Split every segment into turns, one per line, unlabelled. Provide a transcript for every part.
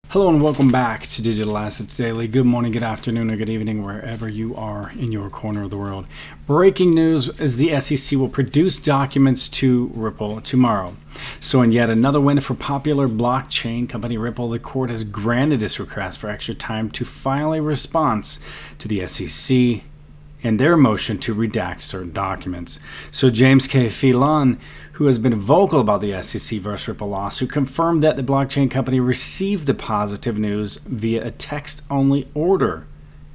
Hello and welcome back to Digital Assets Daily. Good morning, good afternoon, or good evening, wherever you are in your corner of the world. Breaking news is the SEC will produce documents to Ripple tomorrow. So in yet another win for popular blockchain company Ripple, the court has granted its request for extra time to file a response to the SEC in their motion to redact certain documents. So James K. Phelan, who has been vocal about the SEC versus Ripple lawsuit, confirmed that the blockchain company received the positive news via a text-only order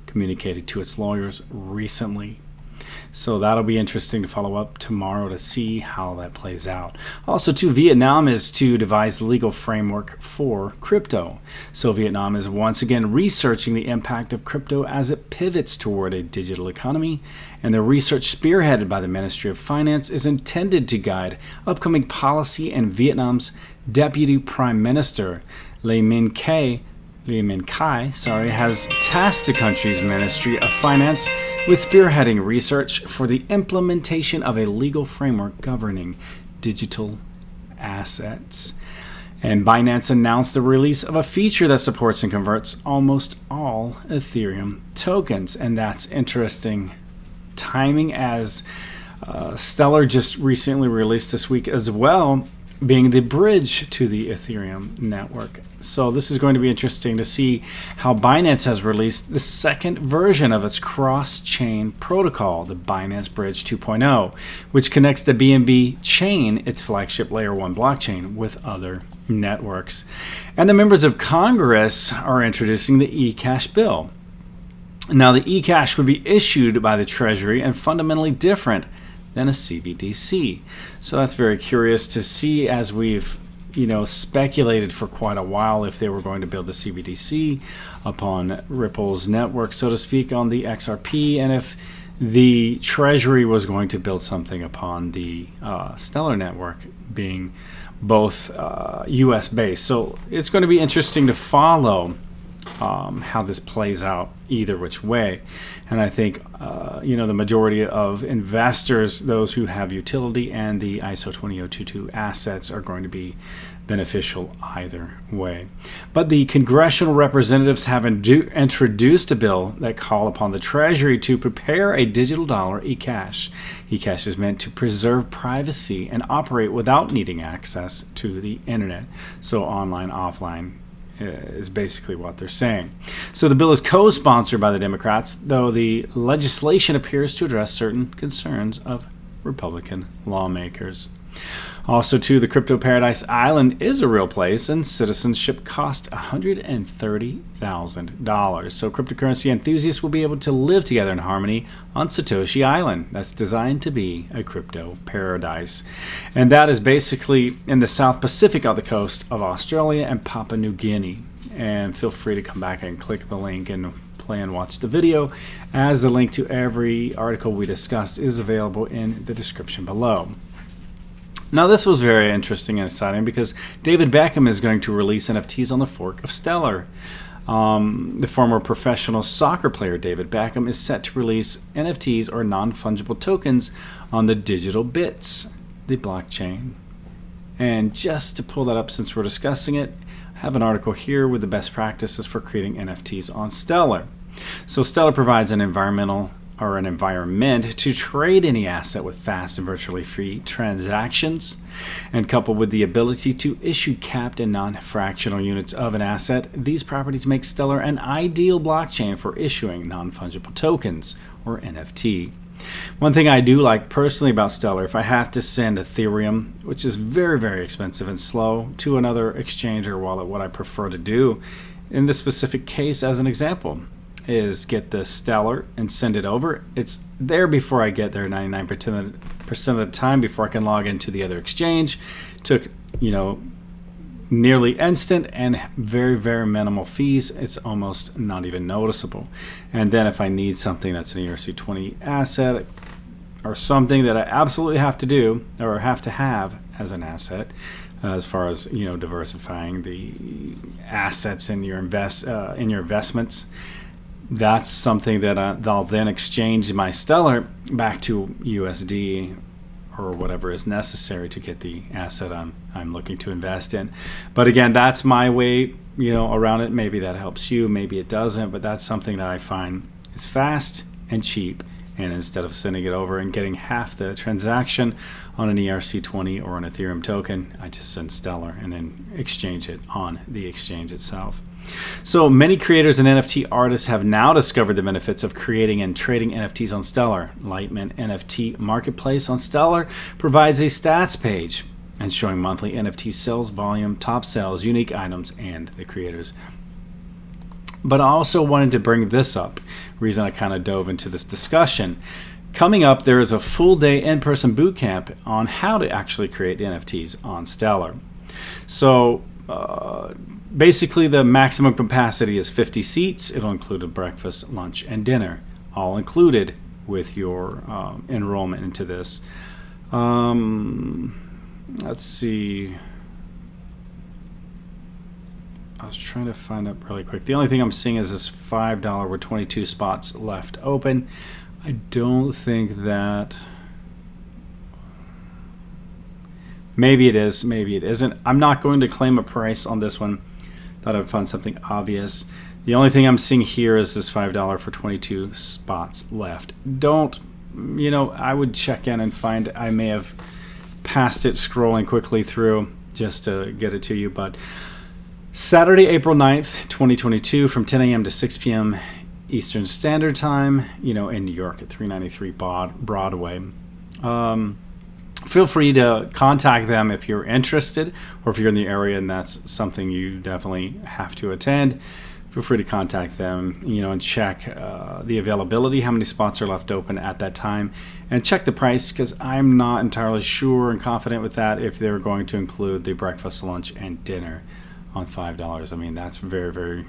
communicated to its lawyers recently. So that'll be interesting to follow up tomorrow to see how that plays out. Also, too, Vietnam is to devise the legal framework for crypto. So Vietnam is once again researching the impact of crypto as it pivots toward a digital economy. And the research spearheaded by the Ministry of Finance is intended to guide upcoming policy, and Vietnam's Deputy Prime Minister Le Minh Khai has tasked the country's Ministry of Finance with spearheading research for the implementation of a legal framework governing digital assets. And Binance announced the release of a feature that supports and converts almost all Ethereum tokens. And that's interesting timing, as Stellar just recently released this week as well, being the bridge to the Ethereum network. So this is going to be interesting to see how Binance has released the second version of its cross-chain protocol, the Binance Bridge 2.0, which connects the BNB chain, its flagship Layer 1 blockchain, with other networks. And the members of Congress are introducing the eCash bill. Now, the eCash would be issued by the Treasury and fundamentally different than a CBDC. So that's very curious to see, as we've speculated for quite a while if they were going to build the CBDC upon Ripple's network, so to speak, on the XRP, and if the Treasury was going to build something upon the Stellar network, being both US based. So it's going to be interesting to follow how this plays out either which way. And I think the majority of investors, those who have utility and the ISO 20022 assets, are going to be beneficial either way. But the congressional representatives have introduced a bill that call upon the Treasury to prepare a digital dollar eCash. eCash is meant to preserve privacy and operate without needing access to the internet. So online, offline is basically what they're saying. So the bill is co-sponsored by the Democrats, though the legislation appears to address certain concerns of Republican lawmakers. Also, too, the crypto paradise island is a real place, and citizenship costs $130,000. So cryptocurrency enthusiasts will be able to live together in harmony on Satoshi Island. That's designed to be a crypto paradise. And that is basically in the South Pacific on the coast of Australia and Papua New Guinea. And feel free to come back and click the link and play and watch the video, as the link to every article we discussed is available in the description below. Now, this was very interesting and exciting because David Beckham is going to release NFTs on the fork of Stellar. The former professional soccer player David Beckham is set to release NFTs, or non-fungible tokens, on the Digital Bits, the blockchain. And just to pull that up since we're discussing it, I have an article here with the best practices for creating NFTs on Stellar. So Stellar provides an environment to trade any asset with fast and virtually free transactions, and coupled with the ability to issue capped and non-fractional units of an asset, these properties make Stellar an ideal blockchain for issuing non-fungible tokens, or NFT. One thing I do like personally about Stellar, if I have to send Ethereum, which is very, very expensive and slow, to another exchange or wallet, what I prefer to do in this specific case, as an example, is get the Stellar and send it over. It's there before I get there 99% of the time, before I can log into the other exchange. Took, nearly instant and very, very minimal fees. It's almost not even noticeable. And then if I need something that's an ERC20 asset, or something that I absolutely have to do or have to have as an asset, as far as diversifying the assets in your investments. That's something that I'll then exchange my Stellar back to USD or whatever is necessary to get the asset I'm looking to invest in. But again, that's my way around it. Maybe that helps you, maybe it doesn't, but that's something that I find is fast and cheap. And instead of sending it over and getting half the transaction on an ERC20 or an Ethereum token, I just send Stellar and then exchange it on the exchange itself. So many creators and NFT artists have now discovered the benefits of creating and trading NFTs on Stellar. Lightman NFT Marketplace on Stellar provides a stats page and showing monthly NFT sales volume, top sales, unique items, and the creators. But I also wanted to bring this up, reason I kind of dove into this discussion. Coming up, there is a full day in-person bootcamp on how to actually create NFTs on Stellar. So basically the maximum capacity is 50 seats. It'll include a breakfast, lunch, and dinner, all included with your enrollment into this. Let's see. I was trying to find up really quick. The only thing I'm seeing is this $5 with 22 spots left open. I don't think that... Maybe it is, maybe it isn't. I'm not going to claim a price on this one. Thought I'd find something obvious. The only thing I'm seeing here is this $5 for 22 spots left. I would check in and find, I may have passed it scrolling quickly through just to get it to you, but Saturday, April 9th, 2022 from 10 a.m. to 6 p.m. Eastern Standard Time, in New York at 393 Broadway. Feel free to contact them if you're interested or if you're in the area and that's something you definitely have to attend. Feel free to contact them, and check the availability, how many spots are left open at that time, and check the price because I'm not entirely sure and confident with that if they're going to include the breakfast, lunch, and dinner on $5. I mean, that's very, very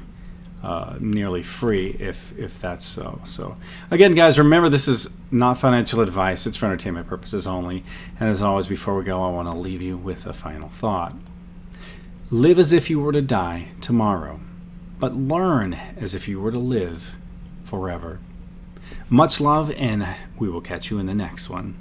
nearly free if that's so. So again, guys, remember this is not financial advice. It's for entertainment purposes only. And as always, before we go, I want to leave you with a final thought. Live as if you were to die tomorrow, but learn as if you were to live forever. Much love, and we will catch you in the next one.